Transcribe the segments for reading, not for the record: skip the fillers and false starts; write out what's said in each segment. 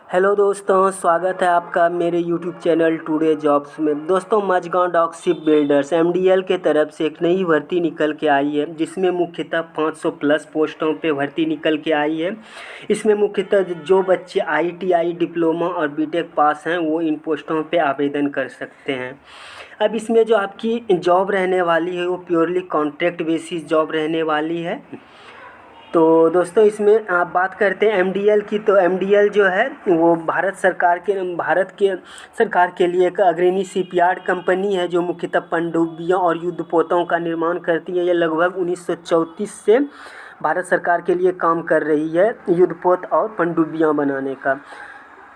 Hello दोस्तों, स्वागत है आपका मेरे यूट्यूब चैनल टुडे जॉब्स में। दोस्तों, Mazagon dock ship builders MDL के तरफ से एक नई भर्ती निकल के आई है, जिसमें मुख्यतः 500 प्लस पोस्टों पे भर्ती निकल के आई है। इसमें मुख्यतः जो बच्चे आईटीआई डिप्लोमा और बीटेक पास हैं वो इन पोस्टों पे आवेदन कर सकते हैं। अब इसमें जो आपकी जॉब रहने वाली है वो प्योरली कॉन्ट्रैक्ट बेसिस जॉब रहने वाली है। तो दोस्तों, इसमें आप बात करते हैं एमडीएल की, तो एमडीएल जो है वो भारत के सरकार के लिए एक अग्रणी शिपयार्ड कंपनी है, जो मुख्यतः पनडुब्बियों और युद्धपोतों का निर्माण करती है। ये लगभग 1934 से भारत सरकार के लिए काम कर रही है, युद्धपोत और पनडुब्बियाँ बनाने का।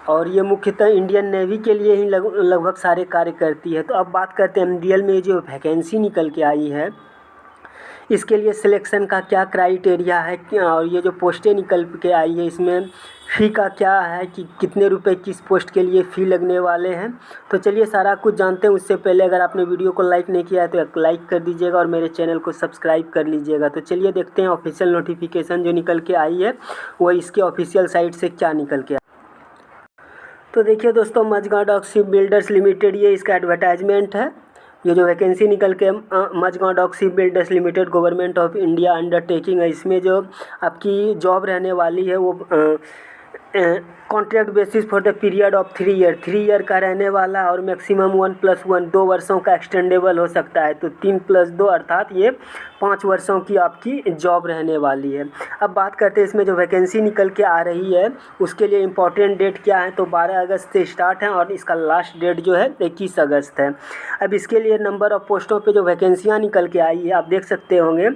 और ये मुख्यतः इंडियन नेवी के लिए ही लगभग सारे कार्य करती है। तो अब बात करते हैं एमडीएल में जो वैकेंसी निकल के आई है, इसके लिए सिलेक्शन का क्या क्राइटेरिया है, और ये जो पोस्टें निकल के आई है इसमें फ़ी का क्या है कि कितने रुपए किस पोस्ट के लिए फ़ी लगने वाले हैं। तो चलिए सारा कुछ जानते हैं। उससे पहले अगर आपने वीडियो को लाइक नहीं किया है तो एक लाइक कर दीजिएगा और मेरे चैनल को सब्सक्राइब कर लीजिएगा। तो चलिए देखते हैं ऑफिशियल नोटिफिकेशन जो निकल के आई है वो इसके ऑफिशियल साइट से क्या निकल के। तो देखिए दोस्तों, Mazagon dock ship builders limited, ये इसका एडवर्टाइजमेंट है। ये जो वैकेंसी निकल के Mazagon dock ship builders limited government of India undertaking है, इसमें जो आपकी जॉब रहने वाली है वो contract basis for the period of 3 year का रहने वाला, और मैक्सिमम 1+1 2 वर्षों का एक्सटेंडेबल हो सकता है। तो 3+2 अर्थात ये 5 वर्षों की आपकी जॉब रहने वाली है। अब बात करते हैं इसमें जो वैकेंसी निकल के आ रही है उसके लिए इम्पॉर्टेंट डेट क्या है। तो 12 अगस्त से स्टार्ट है और इसका लास्ट डेट जो है 21 अगस्त है। अब इसके लिए नंबर ऑफ़ पोस्टों पे जो वैकेंसियाँ निकल के आई है आप देख सकते होंगे।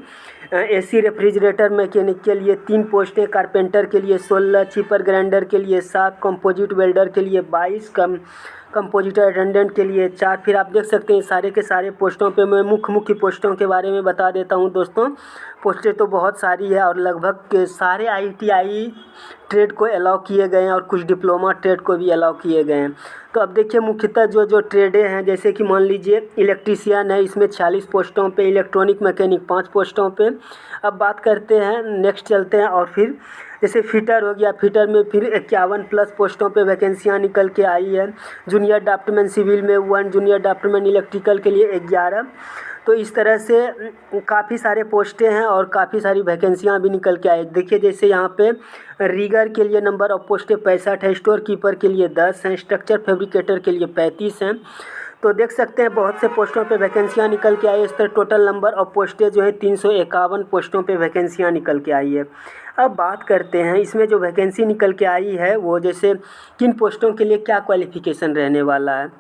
एसी रेफ्रिजरेटर मैकेनिक के लिए 3 पोस्टें, कारपेंटर के लिए 16, चिपर ग्राइंडर के लिए 7, कंपोजिट वेल्डर के लिए 22, कंपोजिटर अटेंडेंट के लिए 4। फिर आप देख सकते हैं सारे के सारे पोस्टों पे मैं मुख्य पोस्टों के बारे में बता देता हूं दोस्तों। पोस्टें तो बहुत सारी है और लगभग के सारे आईटीआई ट्रेड को अलाउ किए गए हैं और कुछ डिप्लोमा ट्रेड को भी अलाउ किए गए हैं। तो अब देखिए मुख्यतः जो ट्रेडें हैं, जैसे कि मान लीजिए इलेक्ट्रीशियन है, इसमें 46 पोस्टों पे, इलेक्ट्रॉनिक मैकेनिक 5 पोस्टों पे। अब बात करते हैं, नेक्स्ट चलते हैं, और फिर जैसे फिटर हो गया, फिटर में फिर 51 प्लस पोस्टों पे वैकेंसियाँ निकल के आई है। जूनियर ड्राफ्टमैन सिविल में 1, जूनियर ड्राफ्टमैन इलेक्ट्रिकल के लिए 11। तो इस तरह से काफ़ी सारे पोस्टें हैं और काफ़ी सारी वैकेंसियाँ भी निकल के आई। देखिए जैसे यहाँ पे रीगर के लिए नंबर ऑफ पोस्टें 65 है, स्टोर कीपर के लिए 10 हैं, स्ट्रक्चर फैब्रिकेटर के लिए 35 हैं। तो देख सकते हैं बहुत से पोस्टों पे वैकेंसियाँ निकल के आई। इस तरह टोटल नंबर ऑफ पोस्टें जो है 351 पोस्टों पे वैकेंसियाँ निकल के आई है। अब बात करते हैं इसमें जो वैकेंसी निकल के आई है वो जैसे किन पोस्टों के लिए क्या क्वालिफ़िकेशन रहने वाला है।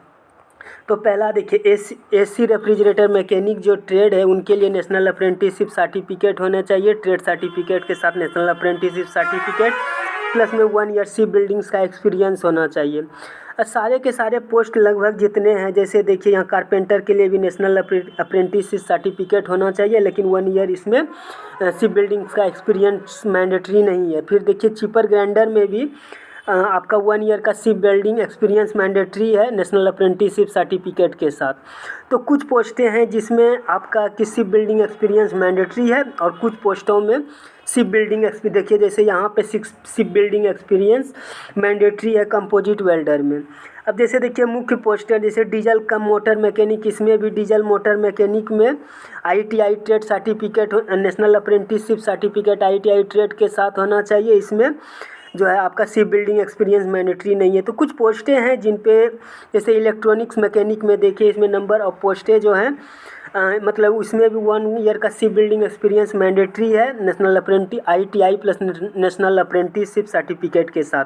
तो पहला देखिए, एसी रेफ्रिजरेटर मैकेनिक जो ट्रेड है उनके लिए नेशनल अप्रेंटिसशिप सर्टिफिकेट होना चाहिए। ट्रेड सर्टिफिकेट के साथ नेशनल अप्रेंटिसशिप सर्टिफिकेट प्लस में 1 ईयर शिप बिल्डिंग्स का एक्सपीरियंस होना चाहिए। सारे के सारे पोस्ट लगभग जितने हैं, जैसे देखिए यहाँ कारपेंटर के लिए भी नेशनल अप्रेंटिसशिप सर्टिफिकेट होना चाहिए, लेकिन 1 ईयर इसमें शिप बिल्डिंग्स का एक्सपीरियंस मैंडेटरी नहीं है। फिर देखिए चिपर ग्राइंडर में भी आपका 1 ईयर का शिप बिल्डिंग एक्सपीरियंस मैंडेटरी है नेशनल अप्रेंटिसशिप सर्टिफिकेट के साथ। तो कुछ पोस्टें हैं जिसमें आपका कि शिप बिल्डिंग एक्सपीरियंस मैंडेटरी है और कुछ पोस्टों में शिप बिल्डिंग देखिए जैसे यहाँ पे शिप बिल्डिंग एक्सपीरियंस मैंडेटरी है कंपोजिट वेल्डर में। अब जैसे देखिए मुख्य पोस्टर जैसे डीजल कम मोटर मैकेनिक, इसमें भी डीजल मोटर मैकेनिक में ITI trade certificate, national apprenticeship certificate ITI trade के साथ होना चाहिए। इसमें जो है आपका शिप बिल्डिंग एक्सपीरियंस मैंडेटरी नहीं है। तो कुछ पोस्टें हैं जिन पे जैसे इलेक्ट्रॉनिक्स मैकेनिक में देखिए इसमें नंबर ऑफ पोस्टें जो हैं मतलब उसमें भी 1 ईयर का शिप बिल्डिंग एक्सपीरियंस मैंडेटरी है national ITI plus national apprenticeship certificate के साथ।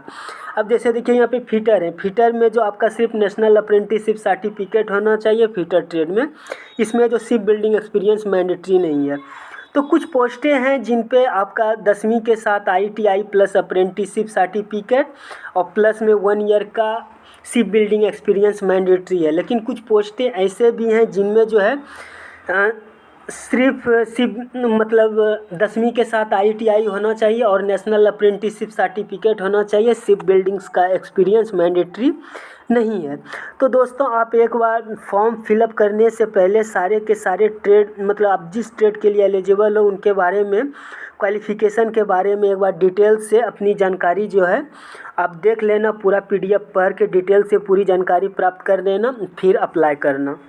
अब जैसे देखिए यहाँ पे फिटर है, फिटर में जो आपका सिर्फ नेशनल अप्रेंटिसशिप सर्टिफिकेट होना चाहिए फिटर ट्रेड में, इसमें जो शिप बिल्डिंग एक्सपीरियंस मैंडेटरी नहीं है। तो कुछ पोस्टें हैं जिन पे आपका 10वीं के साथ आईटीआई प्लस अप्रेंटिसशिप सर्टिफिकेट और प्लस में 1 ईयर का शिप बिल्डिंग एक्सपीरियंस मैंडेटरी है। लेकिन कुछ पोस्टें ऐसे भी हैं जिनमें जो है सिर्फ शिप मतलब 10वीं के साथ आईटीआई होना चाहिए और नेशनल अप्रेंटिसशिप सर्टिफिकेट होना चाहिए, शिप बिल्डिंग्स का एक्सपीरियंस मैंडेटरी नहीं है। तो दोस्तों आप एक बार फॉर्म फिलअप करने से पहले सारे के सारे ट्रेड मतलब आप जिस ट्रेड के लिए एलिजिबल हो उनके बारे में क्वालिफ़िकेशन के बारे में एक बार डिटेल से अपनी जानकारी जो है आप देख लेना, पूरा PDF पढ़ के डिटेल से पूरी जानकारी प्राप्त कर लेना, फिर अप्लाई करना।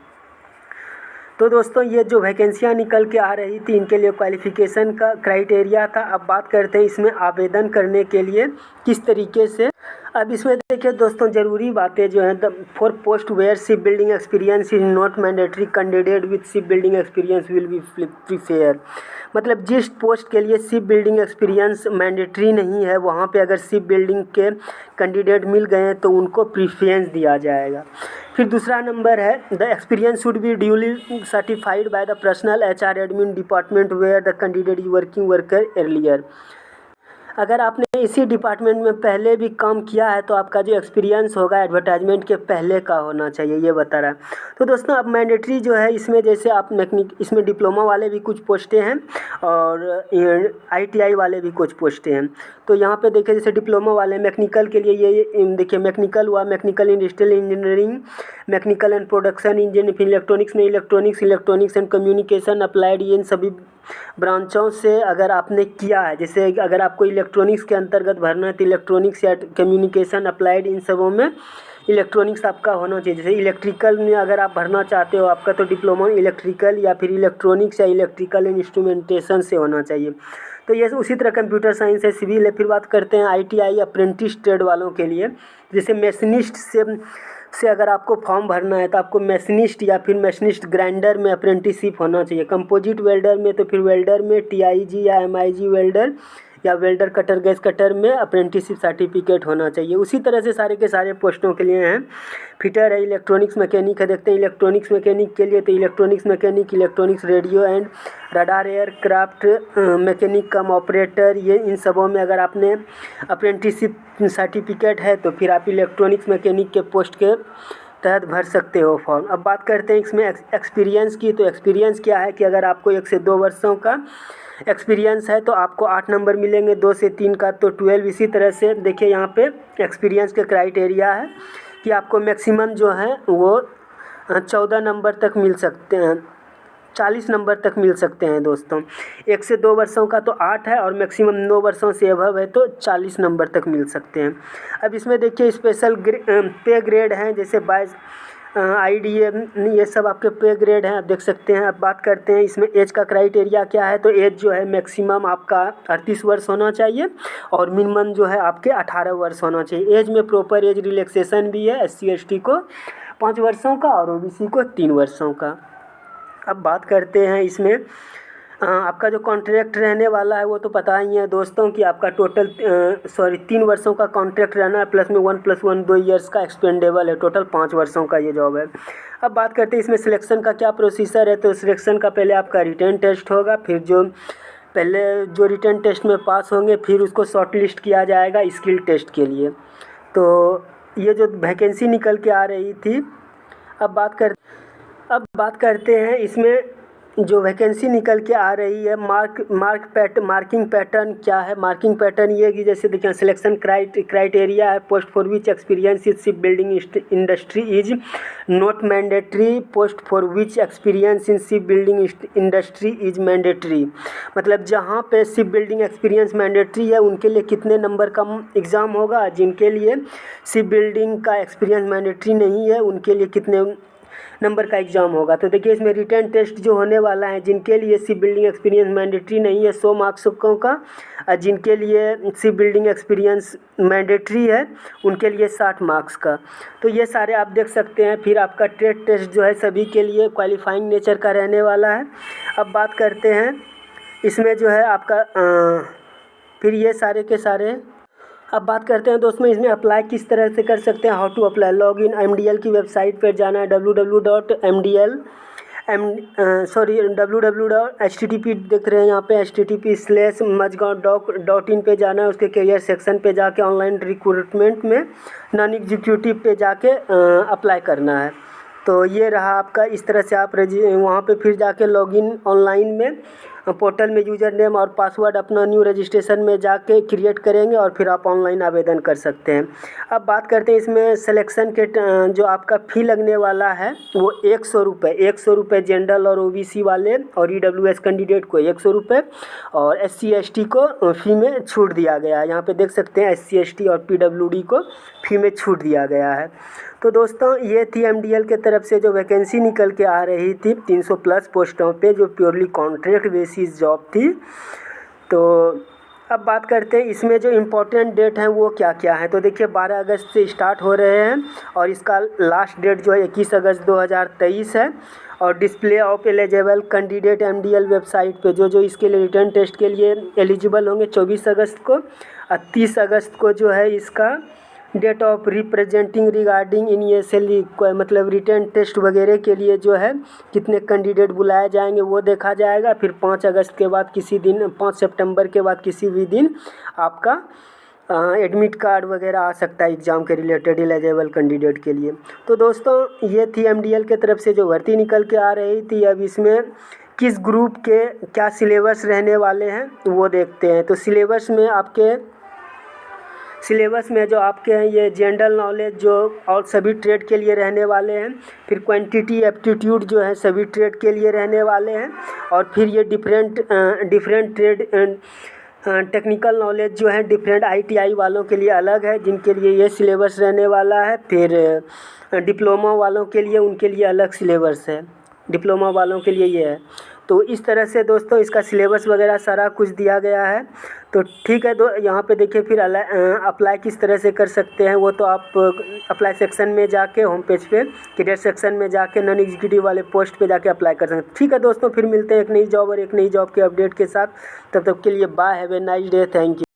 तो दोस्तों ये जो वैकेंसियाँ निकल के आ रही थी इनके लिए क्वालिफ़िकेशन का क्राइटेरिया था। अब बात करते हैं इसमें आवेदन करने के लिए किस तरीके से। अब इसमें देखिए दोस्तों, ज़रूरी बातें जो हैं, for post where ship building experience is not mandatory, candidate with ship building experience will be prefer. मतलब जिस पोस्ट के लिए शिप बिल्डिंग एक्सपीरियंस मैंडेटरी नहीं है, वहाँ पे अगर शिप बिल्डिंग के कैंडिडेट मिल गए हैं तो उनको प्रीफरेंस दिया जाएगा। फिर दूसरा नंबर है, the experience should be duly certified by the personal HR admin department where the candidate is working worker earlier. अगर आपने इसी डिपार्टमेंट में पहले भी काम किया है तो आपका जो एक्सपीरियंस होगा एडवर्टाइजमेंट के पहले का होना चाहिए, ये बता रहा है। तो दोस्तों अब मैंडेटरी जो है इसमें, जैसे आप इसमें डिप्लोमा वाले भी कुछ पोस्टें हैं और ITI वाले भी कुछ पोस्टें हैं। तो यहाँ पे देखिए, जैसे डिप्लोमा वाले मैकेनिकल के लिए ये देखिए, मैकेनिकल हुआ, mechanical industrial engineering, mechanical and production engineering, फिर इलेक्ट्रॉनिक्स में इलेक्ट्रॉनिक्स एंड कम्युनिकेशन अप्लाइड, इन सभी ब्रांचों से अगर आपने किया है, जैसे अगर आपको इलेक्ट्रॉनिक्स के अंतर्गत भरना है तो इलेक्ट्रॉनिक्स या कम्युनिकेशन अप्लाइड, इन सबों में इलेक्ट्रॉनिक्स आपका होना चाहिए। जैसे इलेक्ट्रिकल में अगर आप भरना चाहते हो, आपका तो डिप्लोमा इलेक्ट्रिकल या फिर इलेक्ट्रॉनिक्स या इलेक्ट्रिकल इंस्ट्रूमेंटेशन से होना चाहिए। तो ये उसी तरह कंप्यूटर साइंस है, सिविल है। फिर बात करते हैं ITI अप्रेंटिस ट्रेड वालों के लिए, जैसे मैशनिस्ट से अगर आपको फॉर्म भरना है तो आपको मैशनिस्ट या फिर मैशनिस्ट ग्राइंडर में अप्रेंटिसशिप होना चाहिए। कंपोजिट वेल्डर में तो फिर वेल्डर में TIG या MIG वेल्डर या वेल्डर कटर गैस कटर में अप्रेंटिसशिप सर्टिफिकेट होना चाहिए। उसी तरह से सारे के सारे पोस्टों के लिए हैं। फिटर है, इलेक्ट्रॉनिक्स मैकेनिक है। देखते हैं इलेक्ट्रॉनिक्स मैकेनिक के लिए, तो electronics mechanic, electronics radio and radar aircraft mechanic come operator, ये इन सबों में अगर आपने अप्रेंटिसशिप सर्टिफिकेट है तो फिर आप इलेक्ट्रॉनिक्स मैकेनिक के पोस्ट के तहत भर सकते हो फॉर्म। अब बात करते हैं इसमें एक्सपीरियंस की। तो एक्सपीरियंस क्या है कि अगर आपको 1 से 2 वर्षों का एक्सपीरियंस है तो आपको 8 नंबर मिलेंगे, 2 से 3 का तो 12। इसी तरह से देखिए यहाँ पे एक्सपीरियंस के क्राइटेरिया है कि आपको मैक्सिमम जो है वो 14 नंबर तक मिल सकते हैं, 40 नंबर तक मिल सकते हैं दोस्तों। 1 से 2 वर्षों का तो 8 है और मैक्सिमम 9 वर्षों से अबव है तो 40 नंबर तक मिल सकते हैं। अब इसमें देखिए स्पेशल पे ग्रेड हैं, जैसे 22 IDA, ये सब आपके पे ग्रेड हैं, आप देख सकते हैं। अब बात करते हैं इसमें एज का क्राइटेरिया क्या है। तो एज जो है मैक्सिमम आपका 38 वर्ष होना चाहिए और मिनिमम जो है आपके 18 वर्ष होना चाहिए। एज में प्रॉपर एज रिलैक्सेशन भी है, SC ST को 5 वर्षों का और OBC को 3 वर्षों का। अब बात करते हैं इसमें आपका जो कॉन्ट्रैक्ट रहने वाला है वो तो पता ही है दोस्तों कि आपका टोटल 3 वर्षों का कॉन्ट्रैक्ट रहना है, प्लस में 1+1 2 ईयर्स का एक्सपेंडेबल है, टोटल 5 वर्षों का ये जॉब है। अब बात करते हैं इसमें सिलेक्शन का क्या प्रोसीजर है। तो सिलेक्शन का पहले आपका रिटन टेस्ट होगा, फिर जो रिटन टेस्ट में पास होंगे फिर उसको शॉर्ट लिस्ट किया जाएगा स्किल टेस्ट के लिए। तो ये जो वैकेंसी निकल के आ रही थी, अब बात करते हैं इसमें जो वैकेंसी निकल के आ रही है, मार्किंग पैटर्न क्या है। मार्किंग पैटर्न ये कि जैसे देखिए सिलेक्शन क्राइटेरिया है, post for which experience is ship building industry is not mandatory, post for which experience in ship building industry is mandatory. मतलब जहाँ पे शिप बिल्डिंग एक्सपीरियंस मैंडेटरी है उनके लिए कितने नंबर का एग्ज़ाम होगा, जिनके लिए शिप बिल्डिंग का एक्सपीरियंस मैंडेटरी नहीं है उनके लिए कितने नंबर का एग्ज़ाम होगा। तो देखिए इसमें रिटन टेस्ट जो होने वाला है, जिनके लिए शिप बिल्डिंग एक्सपीरियंस मैंडेटरी नहीं है 100 मार्क्सों का, और जिनके लिए शिप बिल्डिंग एक्सपीरियंस मैंडेटरी है उनके लिए 60 मार्क्स का। तो ये सारे आप देख सकते हैं। फिर आपका ट्रेड टेस्ट जो है सभी के लिए क्वालिफाइंग नेचर का रहने वाला है। अब बात करते हैं इसमें जो है आपका फिर ये सारे के सारे। अब बात करते हैं दोस्तों इसमें अप्लाई किस तरह से कर सकते हैं, how to apply. Log in MDL की वेबसाइट पर जाना है, www.http देख रहे हैं यहाँ पे http/majgaon.in पे जाना है। उसके करियर सेक्शन पे जाके ऑनलाइन रिक्रूटमेंट में नॉन एग्जीक्यूटिव पे जाके अप्लाई करना है। तो ये रहा आपका, इस तरह से आप वहाँ पे फिर जाके लॉगिन ऑनलाइन में पोर्टल में यूज़र नेम और पासवर्ड अपना न्यू रजिस्ट्रेशन में जाके क्रिएट करेंगे और फिर आप ऑनलाइन आवेदन कर सकते हैं। अब बात करते हैं इसमें सिलेक्शन के जो आपका फ़ी लगने वाला है वो 100 रुपये जनरल और OBC वाले और EWS कैंडिडेट को 100 रुपये और SC ST को फ़ी में छूट दिया गया है। यहाँ पे देख सकते हैं SC ST और PWD को फ़ी में छूट दिया गया है। तो दोस्तों ये थी MDL के तरफ से जो वैकेंसी निकल के आ रही थी 300 प्लस पोस्टों पे, जो प्योरली कॉन्ट्रैक्ट बेसिस जॉब थी। तो अब बात करते हैं इसमें जो इम्पोर्टेंट डेट हैं वो क्या क्या है। तो देखिए 12 अगस्त से स्टार्ट हो रहे हैं और इसका लास्ट डेट जो है 21 अगस्त 2023 है। और display of eligible candidate MDL website पे जो इसके लिए रिटर्न टेस्ट के लिए एलिजिबल होंगे 24 अगस्त को और 30 अगस्त को जो है इसका date of representing regarding in ESL मतलब रिटर्न टेस्ट वगैरह के लिए जो है कितने कैंडिडेट बुलाए जाएंगे वो देखा जाएगा। फिर 5 अगस्त के बाद किसी दिन 5 सितंबर के बाद किसी भी दिन आपका एडमिट कार्ड वगैरह आ सकता है एग्ज़ाम के रिलेटेड एलिजिबल कैंडिडेट के लिए। तो दोस्तों ये थी MDL के तरफ से जो भर्ती निकल के आ रही थी। अब इसमें किस ग्रुप के क्या सिलेबस रहने वाले हैं वो देखते हैं। तो सिलेबस में जो आपके हैं ये जनरल नॉलेज जो और सभी ट्रेड के लिए रहने वाले हैं। फिर क्वांटिटी एप्टीट्यूड जो है सभी ट्रेड के लिए रहने वाले हैं। और फिर ये डिफरेंट ट्रेड टेक्निकल नॉलेज जो है डिफरेंट ITI वालों के लिए अलग है, जिनके लिए ये सिलेबस रहने वाला है। फिर डिप्लोमा वालों के लिए उनके लिए अलग सिलेबस है, डिप्लोमा वालों के लिए ये है। तो इस तरह से दोस्तों इसका सिलेबस वगैरह सारा कुछ दिया गया है। तो ठीक है, यहाँ पे देखिए फिर अप्लाई किस तरह से कर सकते हैं वो तो आप अप्लाई सेक्शन में जाके होम पेज पे करियर सेक्शन में जाके नॉन एग्जीक्यूटिव वाले पोस्ट पे जाके अप्लाई कर सकते हैं। ठीक है दोस्तों, फिर मिलते हैं एक नई जॉब और एक नई जॉब के अपडेट के साथ। तब तक के लिए bye, have a nice day, thank you.